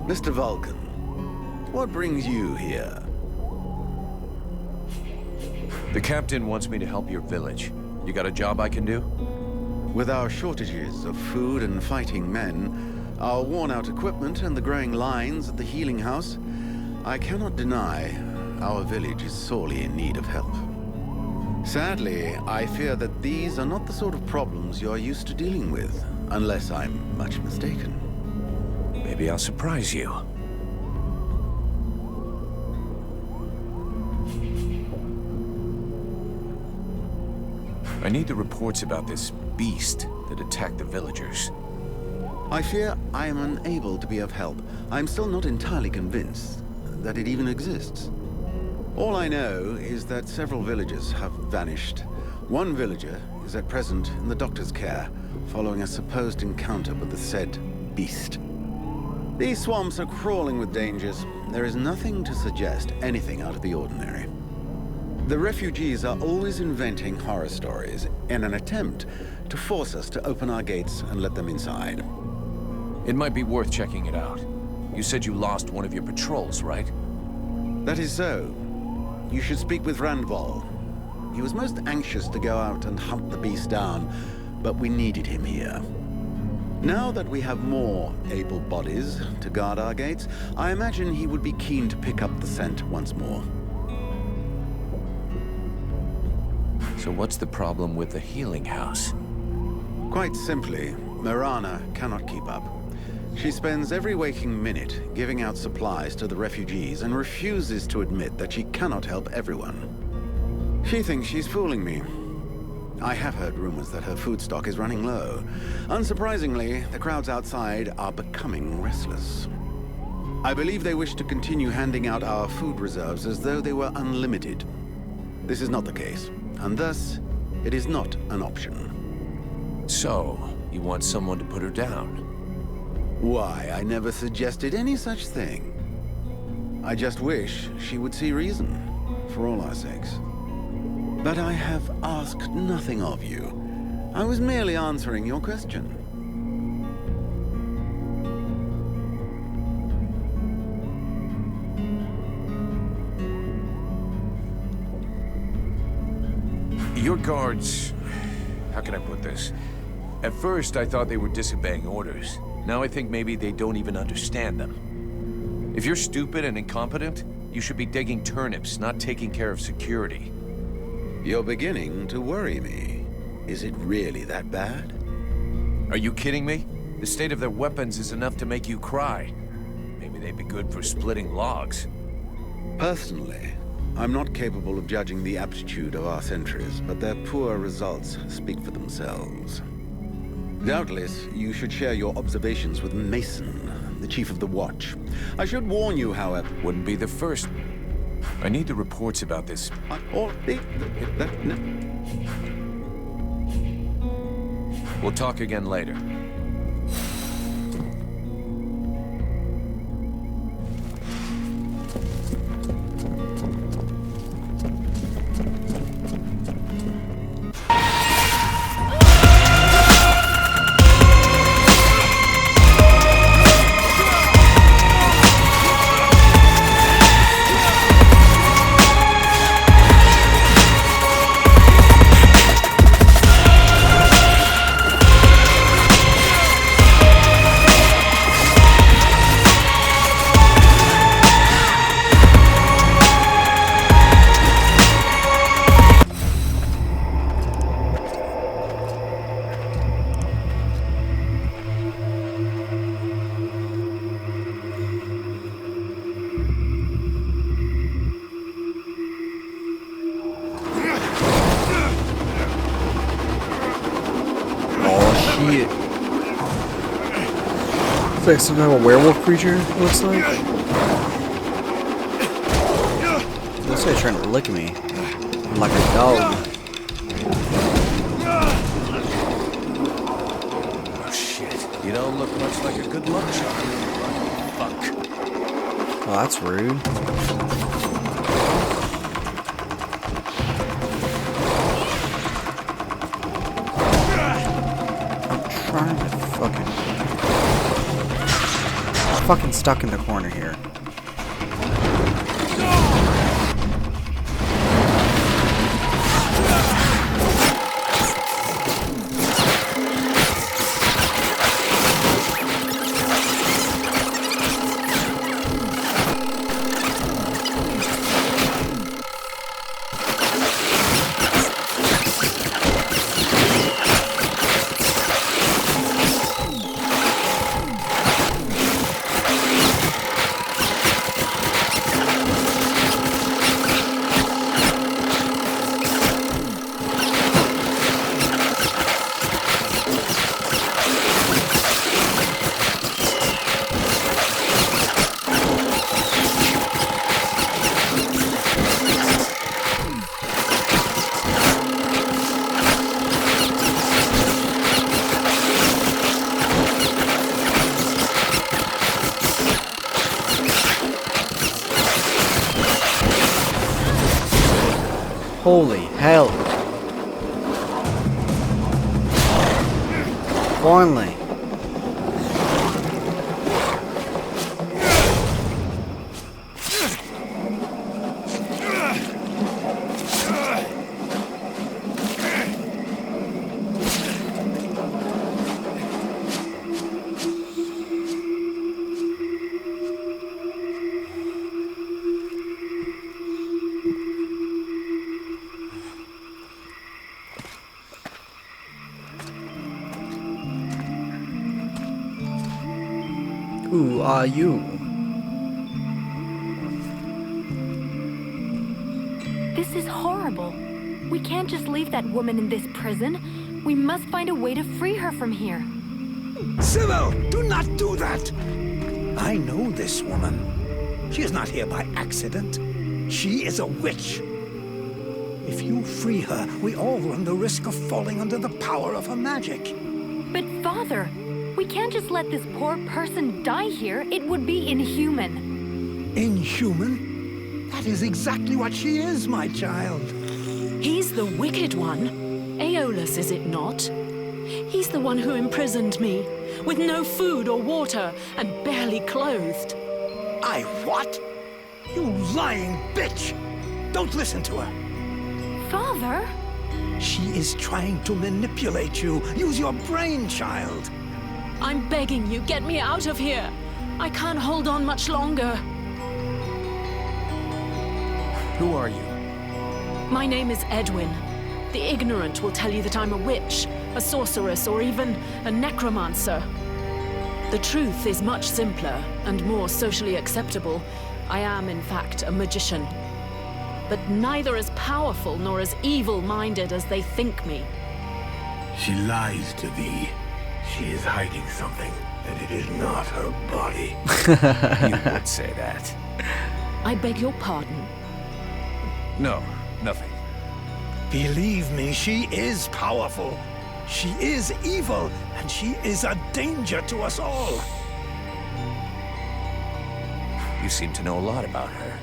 Mr. Vulcan, what brings you here? The captain wants me to help your village. You got a job I can do? With our shortages of food and fighting men, our worn-out equipment and the growing lines at the healing house, I cannot deny our village is sorely in need of help. Sadly, I fear that these are not the sort of problems you are used to dealing with, unless I'm much mistaken. Maybe I'll surprise you. I need the reports about this beast that attacked the villagers. I fear I am unable to be of help. I'm still not entirely convinced that it even exists. All I know is that several villagers have vanished. One villager is at present in the doctor's care, following a supposed encounter with the said beast. These swamps are crawling with dangers. There is nothing to suggest anything out of the ordinary. The refugees are always inventing horror stories in an attempt to force us to open our gates and let them inside. It might be worth checking it out. You said you lost one of your patrols, right? That is so. You should speak with Randval. He was most anxious to go out and hunt the beast down, but we needed him here. Now that we have more able bodies to guard our gates, I imagine he would be keen to pick up the scent once more. So what's the problem with the healing house? Quite simply, Mirana cannot keep up. She spends every waking minute giving out supplies to the refugees and refuses to admit that she cannot help everyone. She thinks she's fooling me. I have heard rumors that her food stock is running low. Unsurprisingly, the crowds outside are becoming restless. I believe they wish to continue handing out our food reserves as though they were unlimited. This is not the case, and thus, it is not an option. So, you want someone to put her down? Why, I never suggested any such thing. I just wish she would see reason, for all our sakes. But I have asked nothing of you. I was merely answering your question. Your guards... How can I put this? At first, I thought they were disobeying orders. Now I think maybe they don't even understand them. If you're stupid and incompetent, you should be digging turnips, not taking care of security. You're beginning to worry me. Is it really that bad? Are you kidding me? The state of their weapons is enough to make you cry. Maybe they'd be good for splitting logs. Personally, I'm not capable of judging the aptitude of our sentries, but their poor results speak for themselves. Doubtless, you should share your observations with Mason, the chief of the watch. I should warn you, however... Wouldn't be the first. I need the reports about this. We'll talk again later. It's like some kind of a werewolf creature, it looks like. It looks like it's trying to lick me. Like a dog. Oh shit. You don't look much like a good luck charm. Fuck. Oh, that's rude. I'm trying to fucking... fucking stuck in the corner here. Holy hell. Finally. Who are you? This is horrible. We can't just leave that woman in this prison. We must find a way to free her from here. Sybil, do not do that! I know this woman. She is not here by accident. She is a witch. If you free her, we all run the risk of falling under the power of her magic. But Father, we can't just let this poor person die here. It would be inhuman. Inhuman? That is exactly what she is, my child. He's the wicked one. Aeolus, is it not? He's the one who imprisoned me, with no food or water, and barely clothed. I what? You lying bitch! Don't listen to her. Father? She is trying to manipulate you. Use your brain, child. I'm begging you, get me out of here. I can't hold on much longer. Who are you? My name is Edwin. The ignorant will tell you that I'm a witch, a sorceress, or even a necromancer. The truth is much simpler and more socially acceptable. I am, in fact, a magician. But neither as powerful nor as evil-minded as they think me. She lies to thee. She is hiding something, and it is not her body. You would say that. I beg your pardon. No, nothing. Believe me, she is powerful. She is evil, and she is a danger to us all. You seem to know a lot about her.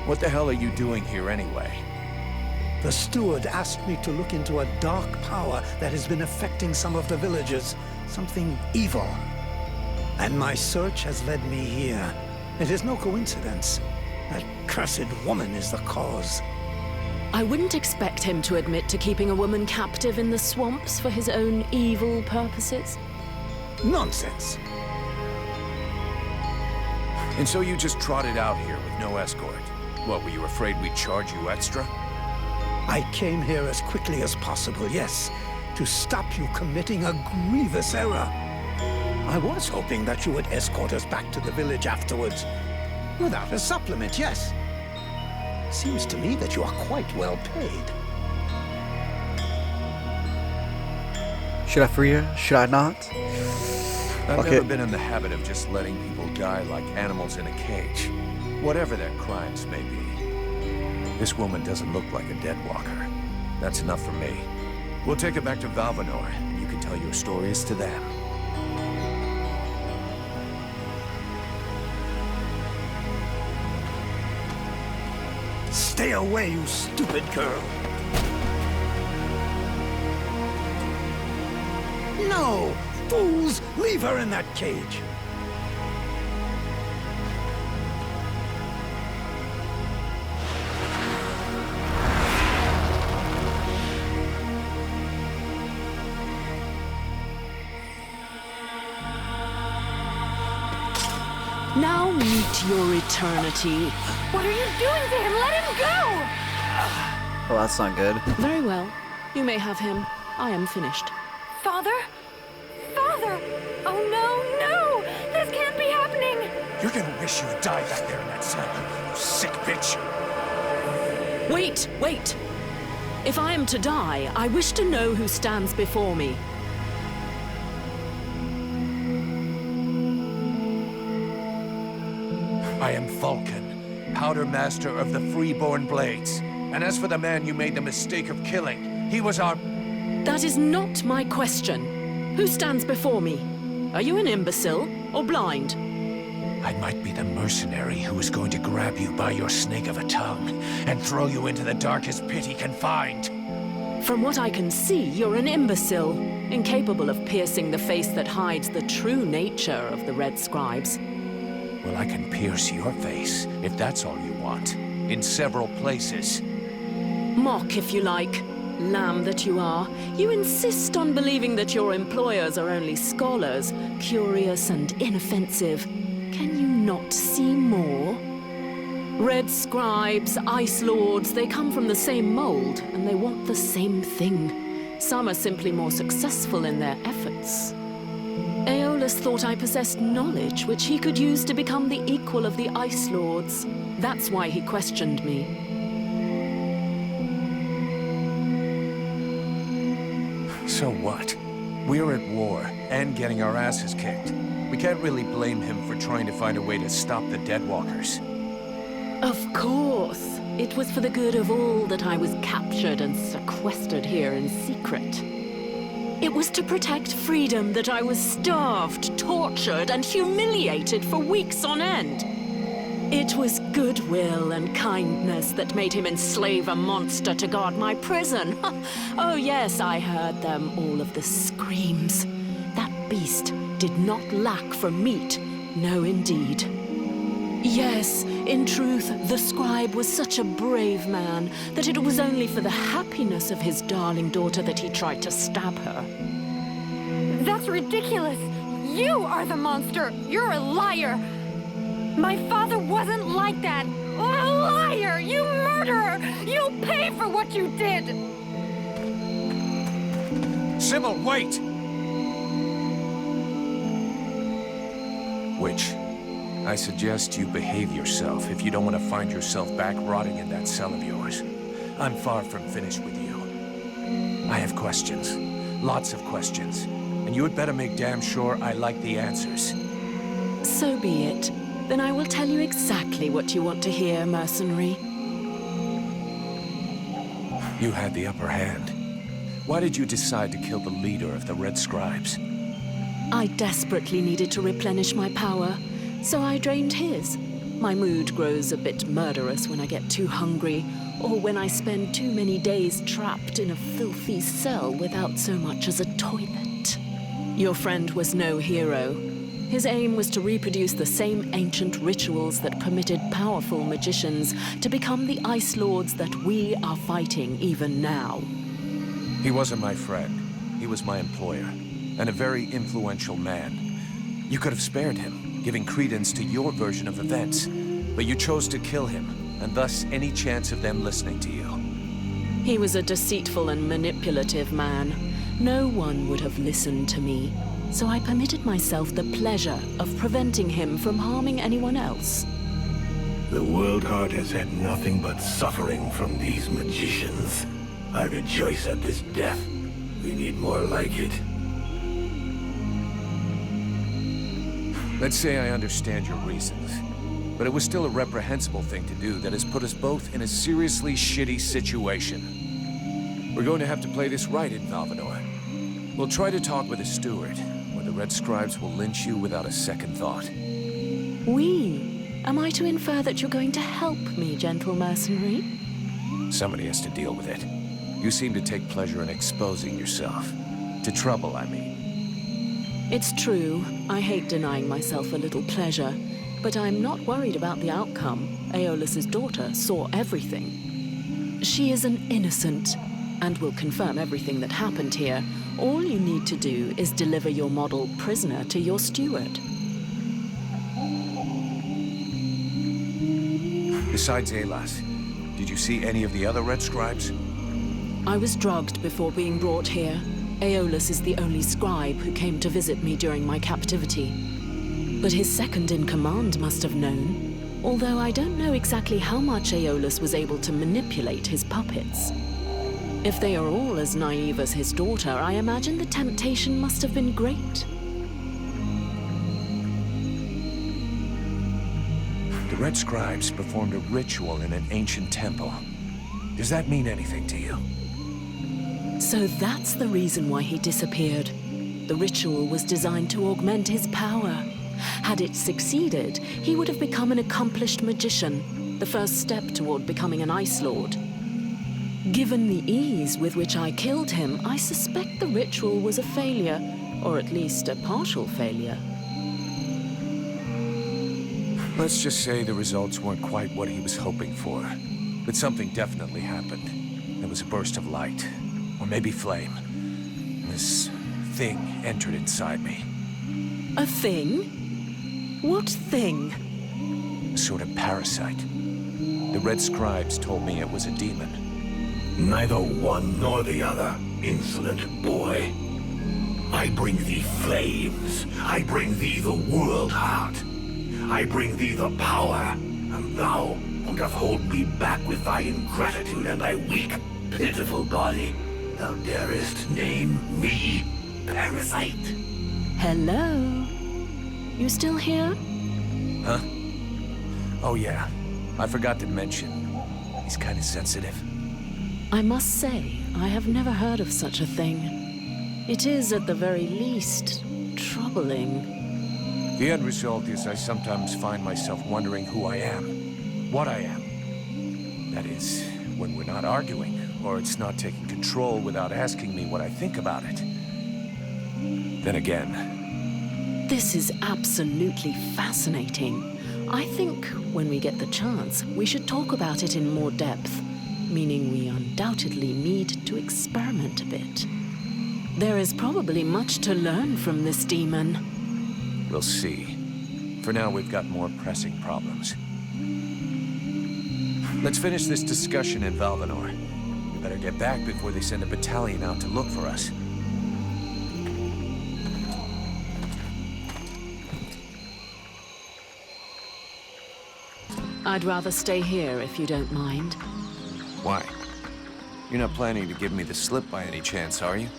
What the hell are you doing here anyway? The steward asked me to look into a dark power that has been affecting some of the villagers. Something evil. And my search has led me here. It is no coincidence. That cursed woman is the cause. I wouldn't expect him to admit to keeping a woman captive in the swamps for his own evil purposes. Nonsense. And so you just trotted out here with no escort? What, were you afraid we'd charge you extra? I came here as quickly as possible, yes, to stop you committing a grievous error. I was hoping that you would escort us back to the village afterwards. Without a supplement, yes. Seems to me that you are quite well paid. Should I free her? Should I not? I've never been in the habit of just letting people die like animals in a cage, whatever their crimes may be. This woman doesn't look like a dead walker. That's enough for me. We'll take her back to Valvanor, and you can tell your stories to them. Stay away, you stupid girl. No! Fools! Leave her in that cage. Now meet your eternity. What are you doing to him? Let him go! Well, that's not good. Very well. You may have him. I am finished. Father? Father! Oh no, no! This can't be happening! You're gonna wish you had died back there in that cell, you sick bitch. Wait, wait! If I am to die, I wish to know who stands before me. I am Vulcan, Powder Master of the Freeborn Blades. And as for the man you made the mistake of killing, he was our... That is not my question. Who stands before me? Are you an imbecile or blind? I might be the mercenary who is going to grab you by your snake of a tongue and throw you into the darkest pit he can find. From what I can see, you're an imbecile, incapable of piercing the face that hides the true nature of the Red Scribes. Well, I can pierce your face, if that's all you want, in several places. Mock, if you like. Lamb that you are. You insist on believing that your employers are only scholars, curious and inoffensive. Can you not see more? Red Scribes, Ice Lords, they come from the same mold, and they want the same thing. Some are simply more successful in their efforts. Aeolus thought I possessed knowledge which he could use to become the equal of the Ice Lords. That's why he questioned me. So what? We're at war, and getting our asses kicked. We can't really blame him for trying to find a way to stop the Deadwalkers. Of course. It was for the good of all that I was captured and sequestered here in secret. It was to protect freedom that I was starved, tortured, and humiliated for weeks on end. It was goodwill and kindness that made him enslave a monster to guard my prison. Oh yes, I heard them, all of the screams. That beast did not lack for meat. No, indeed. Yes, in truth, the scribe was such a brave man that it was only for the happiness of his darling daughter that he tried to stab her. That's ridiculous! You are the monster! You're a liar! My father wasn't like that! What a liar! You murderer! You'll pay for what you did! Sybil, wait! Witch, I suggest you behave yourself if you don't want to find yourself back rotting in that cell of yours. I'm far from finished with you. I have questions. Lots of questions. And you had better make damn sure I like the answers. So be it. Then I will tell you exactly what you want to hear, mercenary. You had the upper hand. Why did you decide to kill the leader of the Red Scribes? I desperately needed to replenish my power, so I drained his. My mood grows a bit murderous when I get too hungry, or when I spend too many days trapped in a filthy cell without so much as a toilet. Your friend was no hero. His aim was to reproduce the same ancient rituals that permitted powerful magicians to become the Ice Lords that we are fighting even now. He wasn't my friend. He was my employer, and a very influential man. You could have spared him, giving credence to your version of events, but you chose to kill him, and thus any chance of them listening to you. He was a deceitful and manipulative man. No one would have listened to me. So I permitted myself the pleasure of preventing him from harming anyone else. The World Heart has had nothing but suffering from these magicians. I rejoice at this death. We need more like it. Let's say I understand your reasons, but it was still a reprehensible thing to do that has put us both in a seriously shitty situation. We're going to have to play this right in Valvanor. We'll try to talk with the steward, where the Red Scribes will lynch you without a second thought. We? Am I to infer that you're going to help me, gentle mercenary? Somebody has to deal with it. You seem to take pleasure in exposing yourself. To trouble, I mean. It's true. I hate denying myself a little pleasure, but I'm not worried about the outcome. Aeolus's daughter saw everything. She is an innocent, and will confirm everything that happened here. All you need to do is deliver your model prisoner to your steward. Besides Alas, did you see any of the other Red Scribes? I was drugged before being brought here. Aeolus is the only scribe who came to visit me during my captivity. But his second-in-command must have known, although I don't know exactly how much Aeolus was able to manipulate his puppets. If they are all as naive as his daughter, I imagine the temptation must have been great. The Red Scribes performed a ritual in an ancient temple. Does that mean anything to you? So that's the reason why he disappeared. The ritual was designed to augment his power. Had it succeeded, he would have become an accomplished magician, the first step toward becoming an Ice Lord. Given the ease with which I killed him, I suspect the ritual was a failure, or at least a partial failure. Let's just say the results weren't quite what he was hoping for. But something definitely happened. There was a burst of light. Or maybe flame. This thing entered inside me. A thing? What thing? A sort of parasite. The Red Scribes told me it was a demon. Neither one nor the other, insolent boy. I bring thee flames. I bring thee the world heart. I bring thee the power, and thou wilt hold me back with thy ingratitude and thy weak, pitiful body. Thou darest name me parasite. Hello? You still here? Huh? Oh yeah, I forgot to mention. He's kind of sensitive. I must say, I have never heard of such a thing. It is, at the very least, troubling. The end result is I sometimes find myself wondering who I am, what I am. That is, when we're not arguing, or it's not taking control without asking me what I think about it. Then again... This is absolutely fascinating. I think, when we get the chance, we should talk about it in more depth, meaning we undoubtedly need to experiment a bit. There is probably much to learn from this demon. We'll see. For now, we've got more pressing problems. Let's finish this discussion in Valvanor. We better get back before they send a battalion out to look for us. I'd rather stay here if you don't mind. Why? You're not planning to give me the slip by any chance, are you?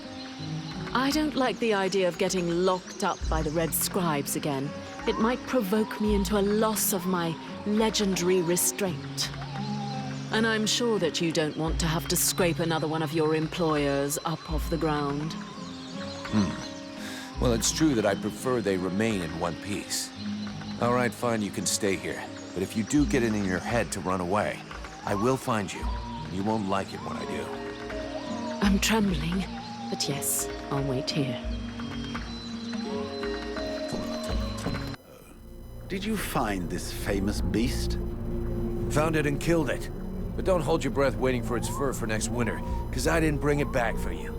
I don't like the idea of getting locked up by the Red Scribes again. It might provoke me into a loss of my legendary restraint. And I'm sure that you don't want to have to scrape another one of your employers up off the ground. Well, it's true that I prefer they remain in one piece. All right, fine, you can stay here. But if you do get it in your head to run away, I will find you. And you won't like it when I do. I'm trembling, but yes, I'll wait here. Did you find this famous beast? Found it and killed it. But don't hold your breath waiting for its fur for next winter, because I didn't bring it back for you.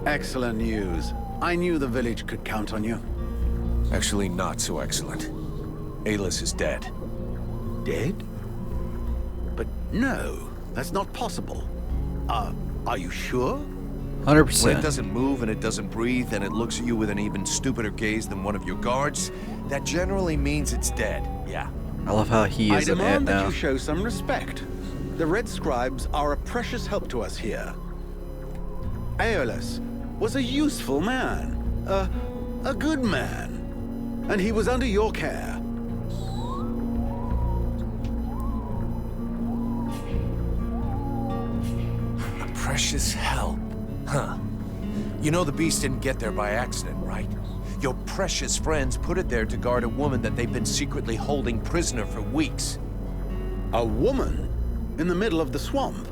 Excellent news. I knew the village could count on you. Actually, not so excellent. Aelus is dead. Dead? But no, that's not possible. Are you sure? 100%. When it doesn't move and it doesn't breathe and it looks at you with an even stupider gaze than one of your guards, that generally means it's dead, yeah. I love how he is I an ant demand that now. you show some respect. The Red Scribes are a precious help to us here. Aeolus was a useful man, a good man, and he was under your care. A precious help, huh? You know the beast didn't get there by accident, right? Your precious friends put it there to guard a woman that they've been secretly holding prisoner for weeks. A woman? In the middle of the swamp?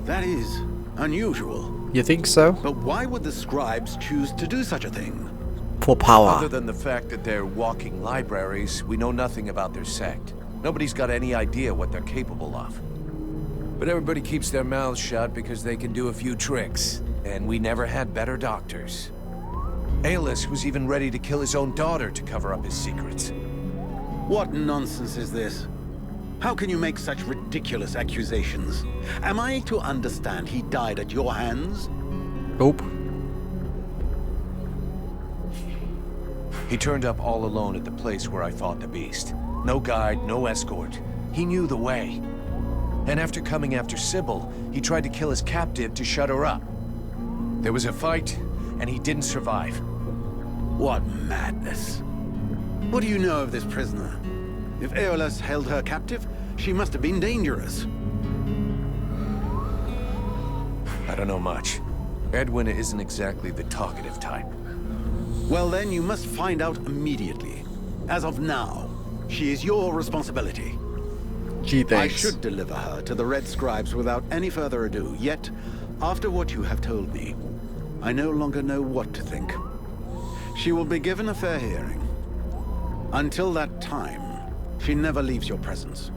That is unusual. You think so? But why would the scribes choose to do such a thing? For power. Other than the fact that they're walking libraries, we know nothing about their sect. Nobody's got any idea what they're capable of. But everybody keeps their mouths shut because they can do a few tricks. And we never had better doctors. Aelus was even ready to kill his own daughter to cover up his secrets. What nonsense is this? How can you make such ridiculous accusations? Am I to understand he died at your hands? Nope. He turned up all alone at the place where I fought the beast. No guide, no escort. He knew the way. And after coming after Sybil, he tried to kill his captive to shut her up. There was a fight, and he didn't survive. What madness. What do you know of this prisoner? If Aeolus held her captive, she must have been dangerous. I don't know much. Edwin isn't exactly the talkative type. Well then, you must find out immediately. As of now, she is your responsibility. Gee, I thanks. should deliver her to the Red Scribes without any further ado, yet, after what you have told me, I no longer know what to think. She will be given a fair hearing. Until that time, she never leaves your presence.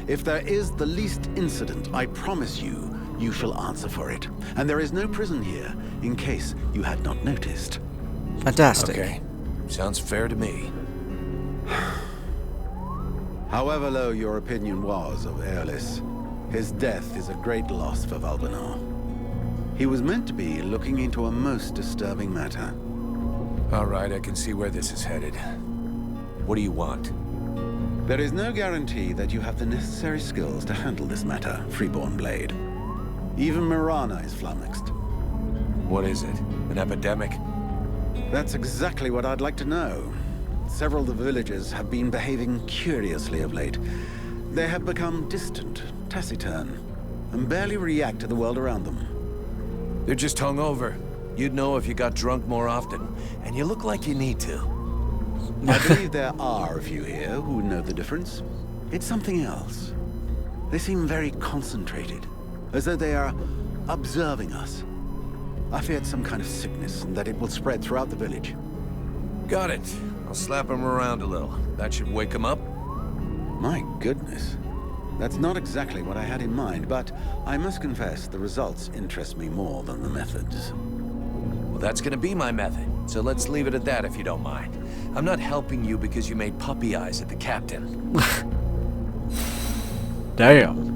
If there is the least incident, I promise you, you shall answer for it. And there is no prison here, in case you had not noticed. Fantastic. Okay. Sounds fair to me. However low your opinion was of Aeolus, his death is a great loss for Valbanar. He was meant to be looking into a most disturbing matter. All right, I can see where this is headed. What do you want? There is no guarantee that you have the necessary skills to handle this matter, Freeborn Blade. Even Mirana is flummoxed. What is it? An epidemic? That's exactly what I'd like to know. Several of the villagers have been behaving curiously of late. They have become distant, taciturn, and barely react to the world around them. They're just hungover. You'd know if you got drunk more often, and you look like you need to. I believe there are a few here who know the difference. It's something else. They seem very concentrated, as though they are observing us. I feared some kind of sickness and that it will spread throughout the village. Got it. I'll slap him around a little. That should wake him up. My goodness. That's not exactly what I had in mind, but I must confess the results interest me more than the methods. Well, that's gonna be my method, so let's leave it at that if you don't mind. I'm not helping you because you made puppy eyes at the captain. Damn.